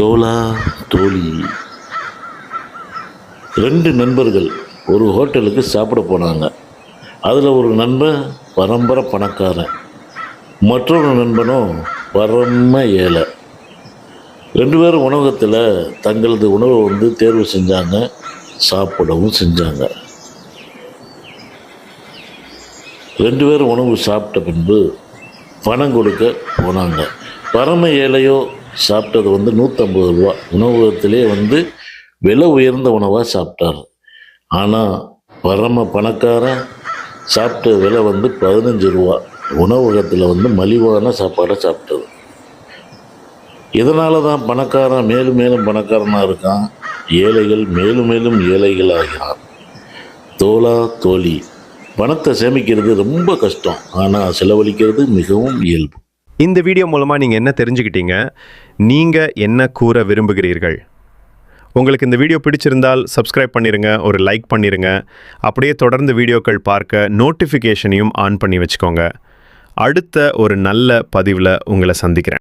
தோழா தோழி, 2 நண்பர்கள் ஒரு ஹோட்டலுக்கு சாப்பிட போனாங்க. அதில் ஒரு நண்பன் பரம்பரை பணக்காரன், மற்றொரு நண்பனும் பரம ஏழை. 2 பேரும் உணவகத்தில் தங்களது உணவை தேர்வு செஞ்சாங்க, சாப்பிடவும் செஞ்சாங்க. 2 பேரும் உணவு சாப்பிட்ட பின்பு பணம் கொடுக்க போனாங்க. பரம ஏழையோ சாப்பிட்டது 150 ரூபா. உணவகத்திலே விலை உயர்ந்த உணவாக சாப்பிட்டார். ஆனால் பரம பணக்காரன் சாப்பிட்ட விலை 15 ரூபா. உணவகத்தில் மலிவான சாப்பாடை சாப்பிட்டது. இதனால தான் பணக்காரன் மேலும் மேலும் பணக்காரனாக இருக்கான், ஏழைகள் மேலும் மேலும் ஏழைகளாகிறான். தோழா தோழி, பணத்தை சேமிக்கிறது ரொம்ப கஷ்டம், ஆனால் செலவழிக்கிறது மிகவும் இயல்பு. இந்த வீடியோ மூலமாக நீங்கள் என்ன தெரிஞ்சுக்கிட்டீங்க? நீங்கள் என்ன கூற விரும்புகிறீர்கள்? உங்களுக்கு இந்த வீடியோ பிடிச்சிருந்தால் சப்ஸ்கிரைப் பண்ணிடுங்க, ஒரு லைக் பண்ணிடுங்க. அப்படியே தொடர்ந்து வீடியோக்கள் பார்க்க நோட்டிஃபிகேஷனையும் ஆன் பண்ணி வச்சுக்கோங்க. அடுத்த ஒரு நல்ல பதிவில் உங்களை சந்திக்கிறேன்.